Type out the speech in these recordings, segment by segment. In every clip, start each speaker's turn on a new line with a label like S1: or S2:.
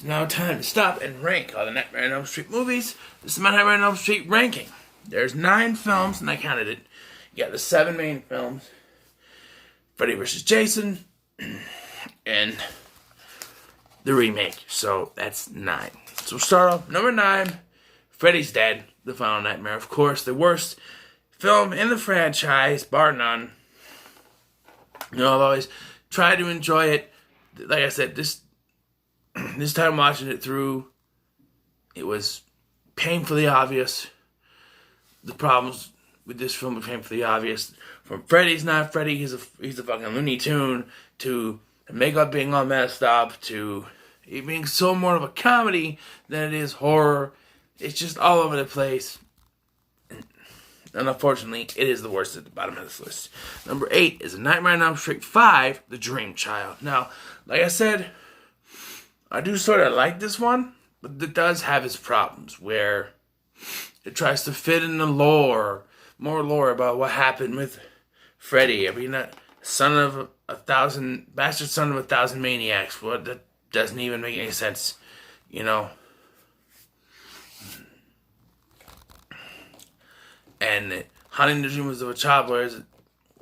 S1: It's now time to stop and rank all the Nightmare on Elm Street movies. This is my Nightmare on Elm Street ranking. There's 9 films, and I counted it. You got the 7 main films. Freddy vs. Jason, and the remake. So that's 9. So we'll start off number 9, Freddy's Dead, The Final Nightmare. Of course, the worst film in the franchise, bar none. You know, I've always tried to enjoy it. Like I said, this time watching it through, it was painfully obvious. The problems with this film were painfully obvious. From Freddy's not Freddy, he's a fucking Looney Tune, to the makeup being all messed up, to it being so more of a comedy than it is horror. It's just all over the place. And unfortunately, it is the worst at the bottom of this list. Number 8 is Nightmare on Elm Street 5, The Dream Child. Now, like I said, I do sort of like this one, but it does have its problems where it tries to fit in the lore, more lore about what happened with Freddy. I mean, that bastard son of a thousand maniacs. Well, that doesn't even make any sense, you know. And Haunting the Dreams of a Child,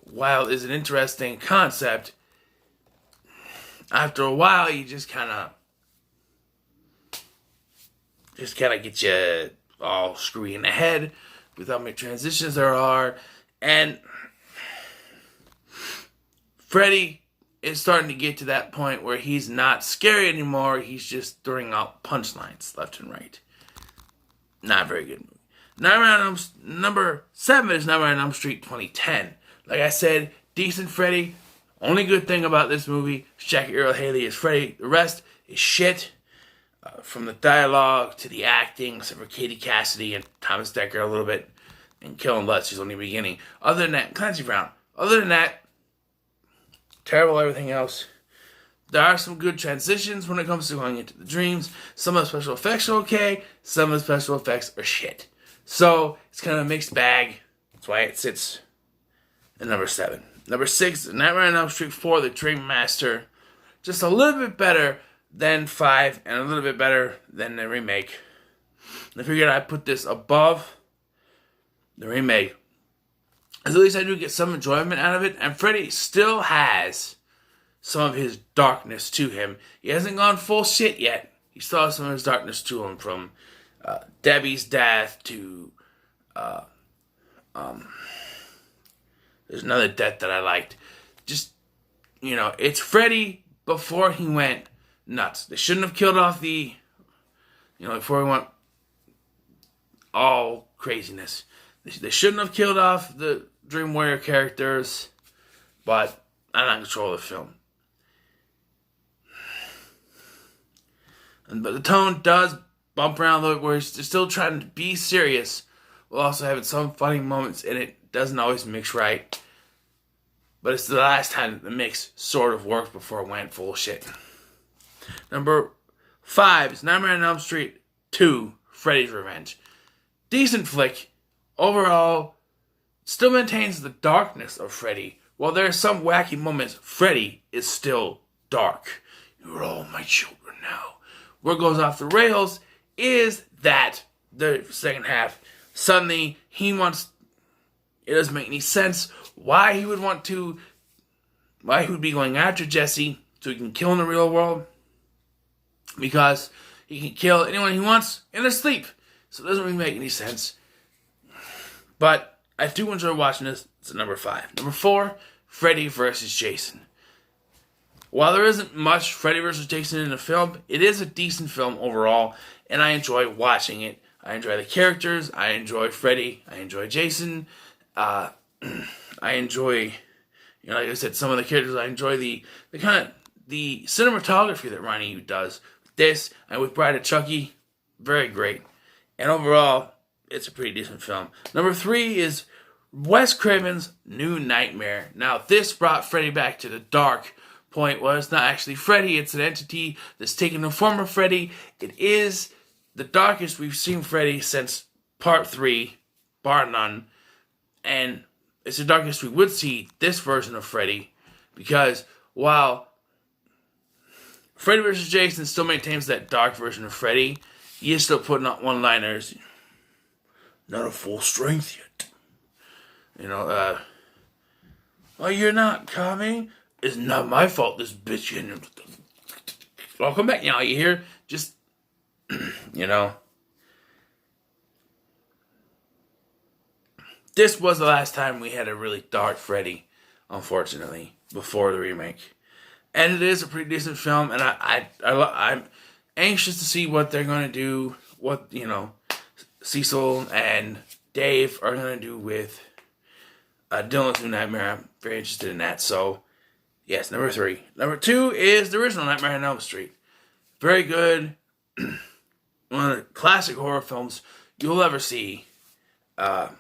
S1: while is an interesting concept, after a while you just kind of get you all screwy in the head with how many transitions there are. And Freddy is starting to get to that point where he's not scary anymore. He's just throwing out punchlines left and right. Not very good movie. Number 7 is Nightmare on Elm Street 2010. Like I said, decent Freddy. Only good thing about this movie is Jackie Earle Haley is Freddy. The rest is shit. From the dialogue to the acting, except for Katie Cassidy and Thomas Dekker a little bit, and Kellen Lutz, she's only beginning. Other than that, Clancy Brown. Other than that, terrible everything else. There are some good transitions when it comes to going into the dreams. Some of the special effects are okay. Some of the special effects are shit. So, it's kind of a mixed bag. That's why it sits at number 7. Number 6, Nightmare on Elm Street 4, The Dream Master. Just a little bit better than 5, and a little bit better than the remake. I figured I'd put this above the remake, as at least I do get some enjoyment out of it, and Freddy still has some of his darkness to him. He hasn't gone full shit yet. He still has some of his darkness to him, from Debbie's death to there's another death that I liked. Just, you know, it's Freddy before he went nuts. They shouldn't have killed off before he went all craziness. They shouldn't have killed off the Dream Warrior characters, but I'm not in control of the film. But the tone does bump around a little bit, where he's still trying to be serious while also having some funny moments, and it doesn't always mix right. But it's the last time the mix sort of worked before it went full shit. Number 5 is Nightmare on Elm Street 2, Freddy's Revenge. Decent flick. Overall, still maintains the darkness of Freddy. While there are some wacky moments, Freddy is still dark. You're all my children now. Where it goes off the rails is that the second half, suddenly it doesn't make any sense why he would be going after Jesse so he can kill in the real world. Because he can kill anyone he wants in their sleep. So it doesn't really make any sense. But I do enjoy watching this. It's at number 5. Number 4, Freddy vs. Jason. While there isn't much Freddy vs. Jason in the film, it is a decent film overall, and I enjoy watching it. I enjoy the characters. I enjoy Freddy. I enjoy Jason. I enjoy, like I said, some of the characters. I enjoy the cinematography that Ronnie Yu does. This, and with Bride of Chucky, very great. And overall, it's a pretty decent film. Number 3 is Wes Craven's New Nightmare. Now, this brought Freddy back to the dark point where it's not actually Freddy, it's an entity that's taken the form of Freddy. It is the darkest we've seen Freddy since part 3, bar none. And it's the darkest we would see this version of Freddy, because while Freddy vs. Jason still maintains that dark version of Freddy. He is still putting out one-liners. Not at full strength yet. Oh, you're not coming? It's not my fault this bitch. I'll come back now, you hear? Just, This was the last time we had a really dark Freddy, unfortunately, before the remake. And it is a pretty decent film, and I'm anxious to see what they're going to do, what, Cecil and Dave are going to do with Dylan's New Nightmare. I'm very interested in that. So, yes, number 3. Number 2 is the original Nightmare on Elm Street. Very good. One of the classic horror films you'll ever see. From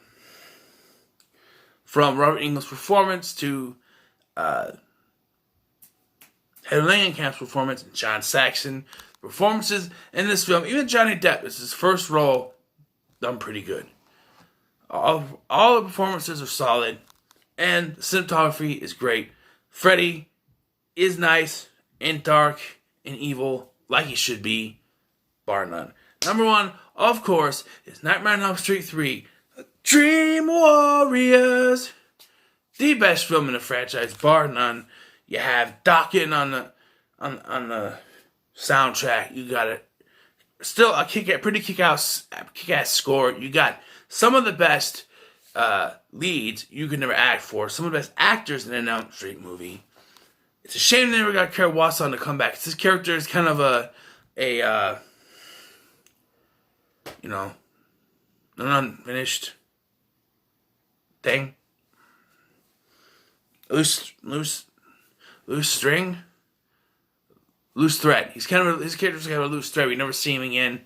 S1: Robert Englund's performance to Heather Langenkamp's performance and John Saxon performances in this film. Even Johnny Depp, this is his first role, done pretty good. All the performances are solid, and the cinematography is great. Freddy is nice and dark and evil, like he should be, bar none. Number 1, of course, is Nightmare on Elm Street 3, Dream Warriors. The best film in the franchise, bar none. You have Dokken on the soundtrack. You got it. Still a pretty kick-ass score. You got some of the best leads you could never act for. Some of the best actors in an Elm Street movie. It's a shame they never got Kerry Watson to come back. This character is kind of an unfinished thing. Loose string. Loose thread. His character's kind of a loose thread. We never see him again,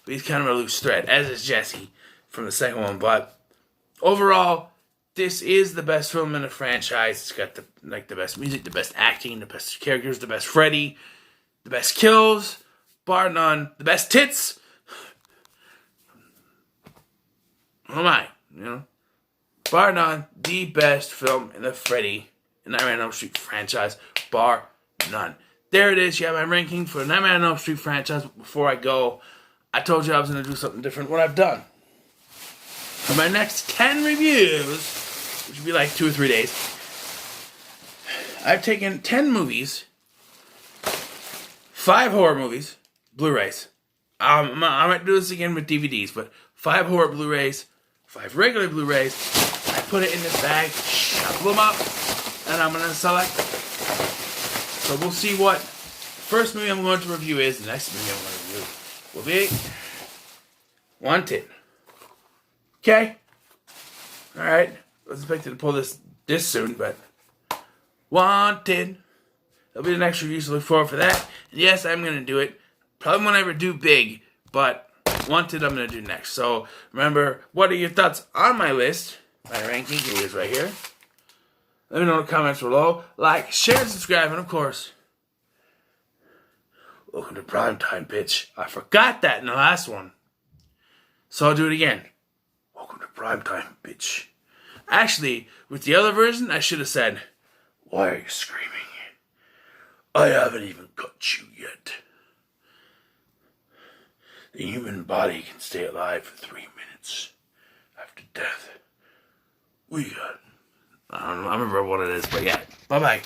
S1: but he's kind of a loose thread, as is Jesse from the second one. But overall, this is the best film in the franchise. It's got the best music, the best acting, the best characters, the best Freddy, the best kills, bar none, the best tits. Oh my, bar none, the best film in the Freddy and Nightmare on Elm Street franchise, bar none. There it is. You have my ranking for the Nightmare on Elm Street franchise. Before I go, I told you I was going to do something different. What I've done. For my next 10 reviews, which will be like 2 or 3 days, I've taken 10 movies, 5 horror movies, Blu-rays. I might do this again with DVDs, but 5 horror Blu-rays, 5 regular Blu-rays. I put it in this bag, shuffle them up, and I'm going to select. So we'll see what the first movie I'm going to review is. The next movie I'm going to review will be Wanted. Okay? Alright. I was expecting to pull this soon, but Wanted. That'll be the next review, so look forward for that. And yes, I'm going to do it. Probably won't ever do big, but Wanted I'm going to do next. So remember, what are your thoughts on my list? My ranking, here it is right here. Let me know in the comments below. Like, share, and subscribe, and of course, welcome to Primetime, bitch. I forgot that in the last one. So I'll do it again. Welcome to Primetime, bitch. Actually, with the other version, I should have said, why are you screaming? I haven't even cut you yet. The human body can stay alive for 3 minutes after death. I don't remember what it is, but yeah. Bye-bye.